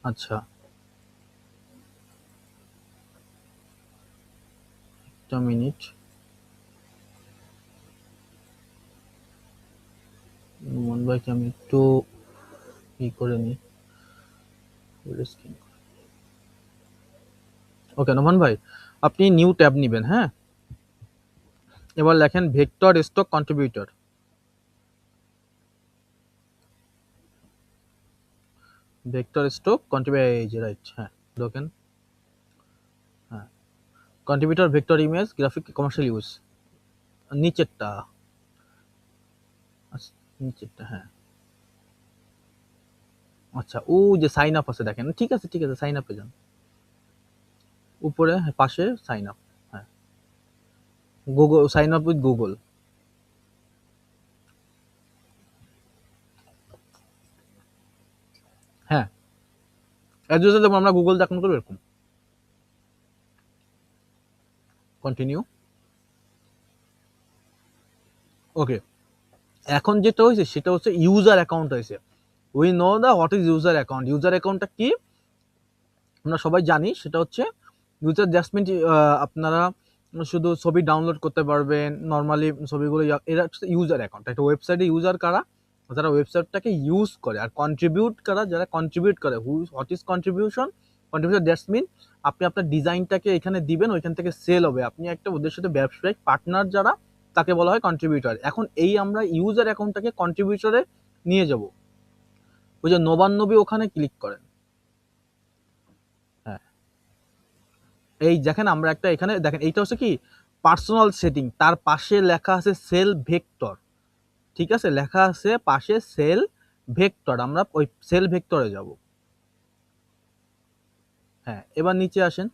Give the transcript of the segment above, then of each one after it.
আচ্ছা, একটা মিনিট। নোমান ভাইকে আমি একটু করে নিই। ওকে নোমান ভাই, আপনি নিউ ট্যাব নিবেন, হ্যাঁ? এবার লেখেন vector stock contributor. Vector stock contributor, এই যে রাইট, হ্যাঁ দেখেন। হ্যাঁ, contributor vector image graphic commercial use, নিচেরটা। আচ্ছা, নিচেরটা, হ্যাঁ। আচ্ছা, ও যে সাইন আপ আছে দেখেন, ঠিক আছে ঠিক আছে, সাইন আপে যান। উপরে পাশে সাইন আপ, হ্যাঁ, Google sign up with Google. হ্যাঁ, অ্যাজ ইউজুয়াল যেমন আমরা গুগল দেখানো করবো এরকম। কন্টিনিউ। ওকে, এখন যেটা হয়েছে সেটা হচ্ছে ইউজার অ্যাকাউন্ট হয়েছে। We know the what is user account. User অ্যাকাউন্টটা কি আমরা সবাই জানি, সেটা হচ্ছে ইউজার জাস্ট মিন আপনারা শুধু ছবি ডাউনলোড করতে পারবেন নর্মালি ছবিগুলো, এরা ইউজার অ্যাকাউন্ট। একটা ওয়েবসাইটে ইউজার কারা, যারা ওয়েবসাইটটাকে ইউজ করে। আর কন্ট্রিবিউট কারা, যারা কন্ট্রিবিউট করে। What is contribution? Contribution that's mean আপনি আপনার ডিজাইনটাকে এখানে দিবেন, ওইখান থেকে সেল হবে। আপনি একটা ওদের সাথে ব্যবসায়িক পার্টনার যারা, তাকে বলা হয় কন্ট্রিবিউটর। এখন এই আমরা ইউজার অ্যাকাউন্টটাকে কন্ট্রিবিউটরে নিয়ে যাব। ওই যে নবান্নবী, ওখানে ক্লিক করেন। হ্যাঁ, এই দেখেন আমরা একটা এখানে দেখেন, এইটা হচ্ছে কি পার্সোনাল সেটিং, তার পাশে লেখা আছে সেল ভেক্টর। ঠিক আছে, লেখা আছে পাশে সেল ভেক্টর, আমরা ওই সেল ভেক্টরে যাব। হ্যাঁ, এবার নিচে আসেন।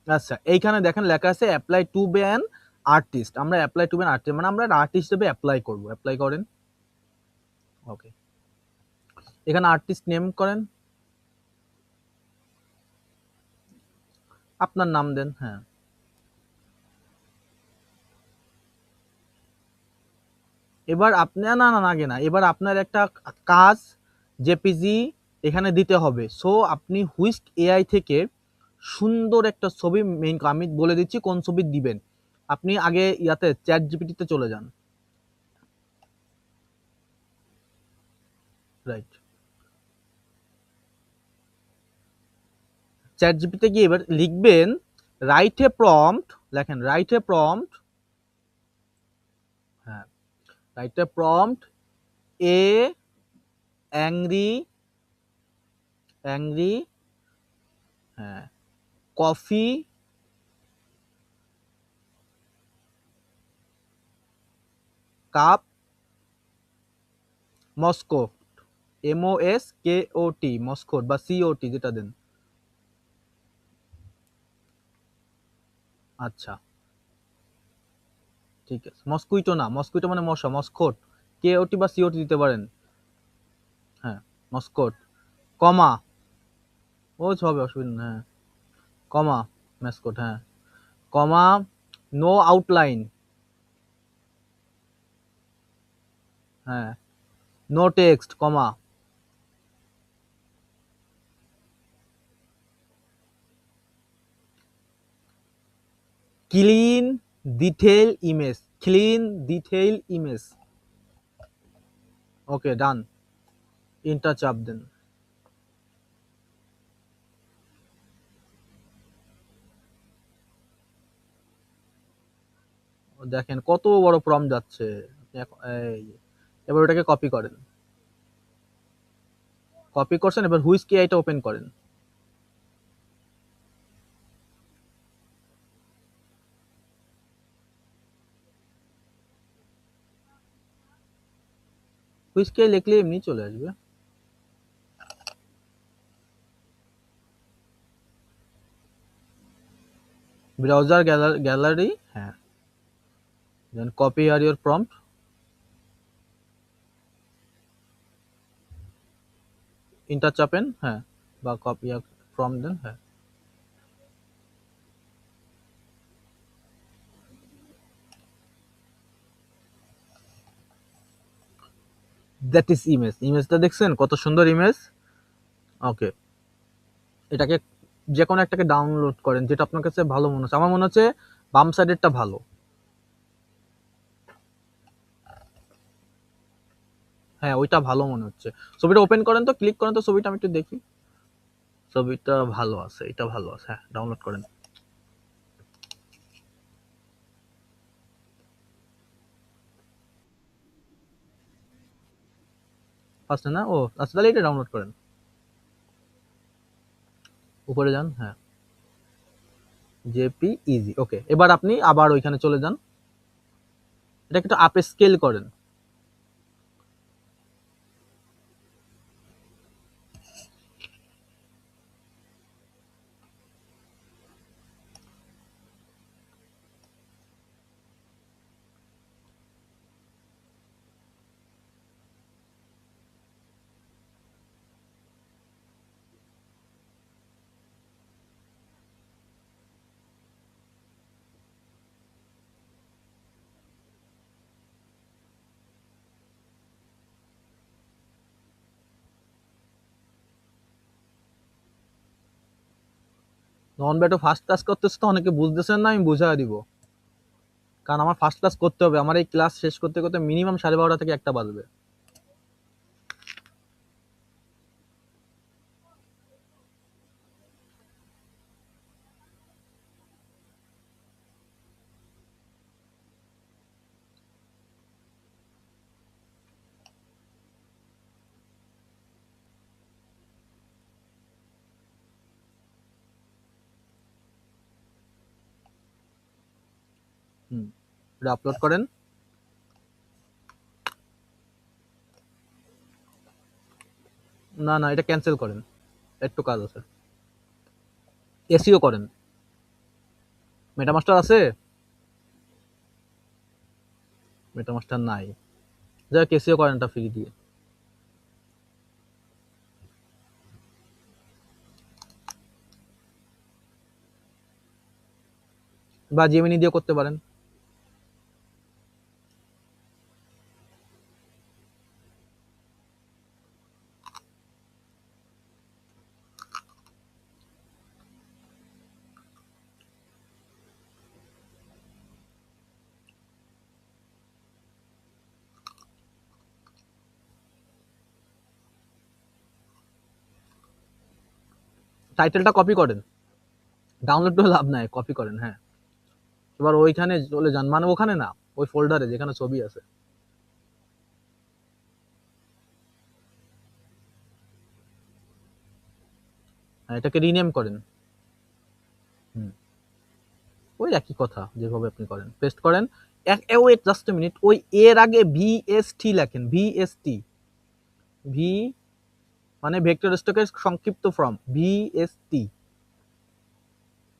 আচ্ছা, এইখানে দেখেন লেখা আছে অ্যাপ্লাই টু বে অ্যান আর্টিস্ট। আমরা অ্যাপ্লাই টু বে অ্যান আর্টিস্ট, মানে আমরা আর্টিস্ট হিসেবে অ্যাপ্লাই করব। অ্যাপ্লাই করেন। ওকে, এখানে আর্টিস্ট নেম করেন, আপনার নাম দেন। হ্যাঁ, এবার আপনি না না না আগে না, এবার আপনার একটা কাজ জেপিজি এখানে দিতে হবে। সো আপনি হুইস্ক এআই থেকে সুন্দর একটা ছবি মেইন, আমি বলে দিচ্ছি কোন ছবি দিবেন। আপনি আগে ইয়াতে চ্যাট জিপিটিতে চলে যান। রাইট, চ্যাট জিপিটিতে গিয়ে এবার লিখবেন রাইট এ প্রম্পট, লেখেন রাইট এ প্রম্পট। হ্যাঁ, write a prompt A angry, angry, হ্যাঁ, কফি কাপ মস্কো, MOSKOT, মস্কোট বা COT যেটা দেন। আচ্ছা, ঠিক আছে, মস্কুইটো না, মস্কুইটো মানে মশা, মস্কোট। KOT বা COT দিতে পারেন। হ্যাঁ, মস্কোট, কমা, ও হবে, অসুবিধা না, হ্যাঁ, কমা, ম্যাসকোট, হ্যাঁ, কমা, নো আউটলাইন, হ্যাঁ, no text, comma, clean detail image, clean detail image. Okay, done, enter চাপ দেন। দেখেন কত বড় প্রম্পট যাচ্ছে। এই, এবার ওটাকে কপি করেন। কপি করছেন, এবার হুইস্ক এআইটা ওপেন করেন। হুইস্ক এআই লিখলে এমনি চলে আসবে। ব্রাউজার গ্যালারি, হ্যাঁ, দেন কপি আর ইউর প্রম্পট, ইন্টার চাপেন, হ্যাঁ, বা কপি আর প্রম্পট দেন, হ্যাঁ। That is image. ইমেজটা দেখছেন কত সুন্দর ইমেজ। ওকে, এটাকে যে কোনো একটাকে ডাউনলোড করেন যেটা আপনার কাছে ভালো মনে হচ্ছে। আমার মনে হচ্ছে বাম সাইডেরটা ভালো। হ্যাঁ, ওইটা ভালো মনে হচ্ছে। ছবিটা ওপেন করেন তো, ক্লিক করেন তো ছবিটা, আমি একটু দেখি। ছবিটা ভালো আছে, এটা ভালো আছে। হ্যাঁ, ডাউনলোড করেন। ফার্স্টে না? ও আচ্ছা, তাহলে এটা ডাউনলোড করেন। উপরে যান, হ্যাঁ, জেপিইজি। ওকে, এবার আপনি আবার ওইখানে চলে যান, এটাকে একটু আপ স্কেল করেন। নন ব্যাটো ফার্স্ট ক্লাস করতেছে তো, অনেকে বুঝতেছেন না, আমি বুঝাই দিব। কারণ আমার ফার্স্ট ক্লাস করতে হবে, আমার এই ক্লাস শেষ করতে করতে মিনিমাম 12:30 থেকে 1টা বাজবে। হুম, এটা আপলোড করেন। না না, এটা ক্যান্সেল করেন, একটু কাজ আছে। এসিও করেন। মেটামাস্টার আছে? মেটামাস্টার নাই। যাক, এসিও করেন, এটা ফ্রি দিয়ে। বা জেমিনি দিয়ে করতে পারেন। টাইটেলটা কপি করেন, ডাউনলোড করে লাভ নাই, কপি করেন। হ্যাঁ, এবার ওইখানে চলে যান, মানে ওখানে না, ওই ফোল্ডারে যেখানে ছবি আছে। হ্যাঁ, এটাকে রিনেম করেন। হুম, ওই একই কথা যেভাবে আপনি করেন, পেস্ট করেন। ওয়েট জাস্ট এ মিনিট, ওই এর আগে ভিএসটি লেখেন, ভিএসটি। ভি মানে ভেক্টর স্টকের সংক্ষিপ্ত ফর্ম, ভিএসটি।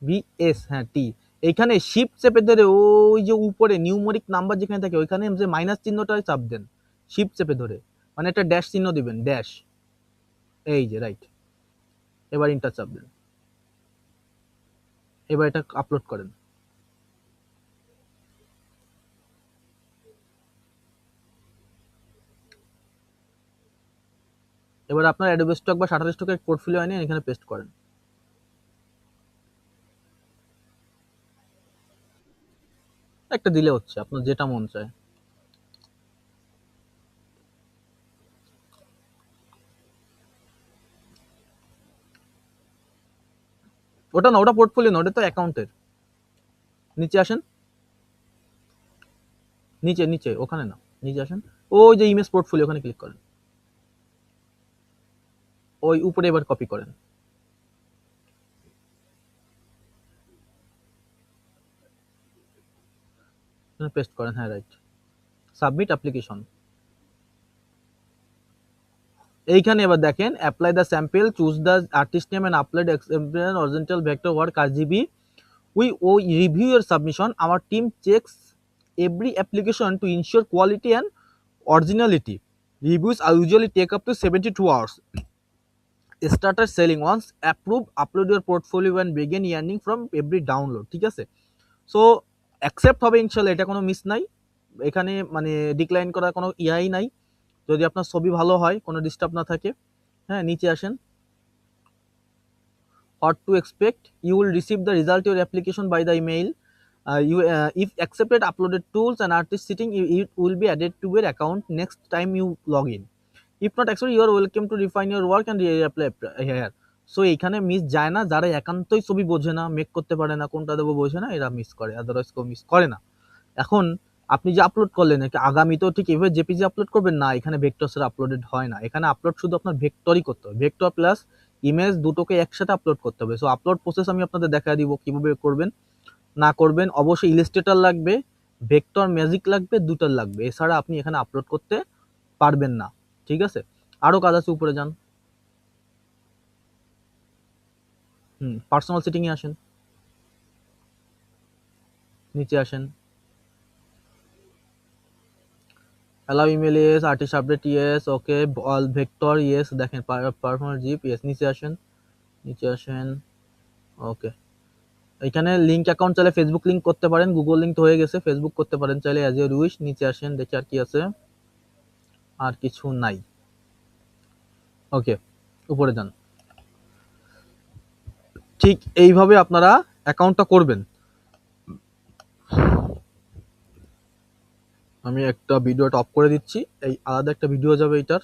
ভিএস, হ্যাঁ, টি। এইখানে শিফট চেপে ধরে ওই যে উপরে নিউমেরিক নাম্বার যেখানে থাকে ওইখানে যে মাইনাস চিহ্নটা চাপ দেন, শিফট চেপে ধরে, মানে একটা ড্যাশ চিহ্ন দিবেন, ড্যাশ। এই যে রাইট। এবার ইন্টার চাপ দেন। এবার এটা আপলোড করেন। এবার আপনার অ্যাডোবে স্টক বা শাটার স্টকের পোর্টফোলিও এনে এখানে পেস্ট করেন। একটা দিলে হচ্ছে, আপনার যেটা মন চায়। ওটা না, ওটা পোর্টফোলিও না, ওটা তো অ্যাকাউন্টের। নিচে আসেন, নিচে নিচে, ওখানে না, নিচে আসেন। ওই যে ইমেজ পোর্টফোলিও, ওখানে ক্লিক করেন। ওই উপরে এবার কপি করেন, পেস্ট করেন। হ্যাঁ, রাইট। Submit application. এইখানে এবার দেখেন, apply the sample, choose the artist name and upload example original vector work RGB. We review your submission. Our team checks every application to ensure quality and originality. Reviews usually take up to 72 hours. Started selling once approved, upload your portfolio and begin earning from every download। ঠিক আছে? So accept হবে ইনশাল্লাহ, এটা কোনো miss নাই এখানে, মানে decline করার কোনো ইয়াই নাই, যদি আপনার ছবি ভালো হয়, কোনো ডিস্টার্ব না থাকে। হ্যাঁ, নিচে আসেন। what to expect. You will receive the result your application by the email. If accepted, uploaded tools and artist setting, it will be added to your account next time you log in. If not accepted, you are welcome to refine your work and reapply here. So এইখানে miss যায় না, যারা একান্তই ছবি বোঝে না, make করতে পারে না, কোনটা দেবো বোঝে না, এরা মিস করে, আদারওয়াইজ কেউ মিস করে না। এখন আপনি যে আপলোড করলেন, আগামীতেও ঠিক এভাবে জেপিজি আপলোড করবেন না, এখানে ভেক্টরসের আপলোডেড হয় না। এখানে আপলোড শুধু আপনার ভেক্টরই করতে হবে, ভেক্টর প্লাস ইমেজ দুটোকে একসাথে আপলোড করতে হবে। সো আপলোড প্রসেস আমি আপনাদের দেখা দিব কিভাবে করবেন না করবেন। অবশ্যই ইলাস্ট্রেটর লাগবে, ভেক্টর ম্যাজিক লাগবে, দুটোর লাগবে, এছাড়া আপনি এখানে আপলোড করতে পারবেন না। ঠিক আছে, আরো কাজ আছে, উপরে যান। পার্সোনাল সেটিং এ আসেন, নিচে আসেন, allow email yes, artist update yes, okay, all vector yes, দেখেন পারফরম্যান্স জিপ ইয়েস, নিচে আসেন, নিচে আসেন, ওকে। এখানে লিঙ্ক অ্যাকাউন্ট চাইলে ফেসবুক লিঙ্ক করতে পারেন, গুগল লিঙ্ক তো হয়ে গেছে, ফেসবুক করতে পারেন চাইলে, অ্যাজ ইউর উইশ। নিচে আসেন, দেখি আর কি আছে, আর কিছু নাই, ওকে, উপরে যান। ঠিক এইভাবে আপনারা অ্যাকাউন্টটা করবেন। আমি একটা ভিডিওটা অফ করে দিচ্ছি, এই আলাদা একটা ভিডিও যাবে এটার।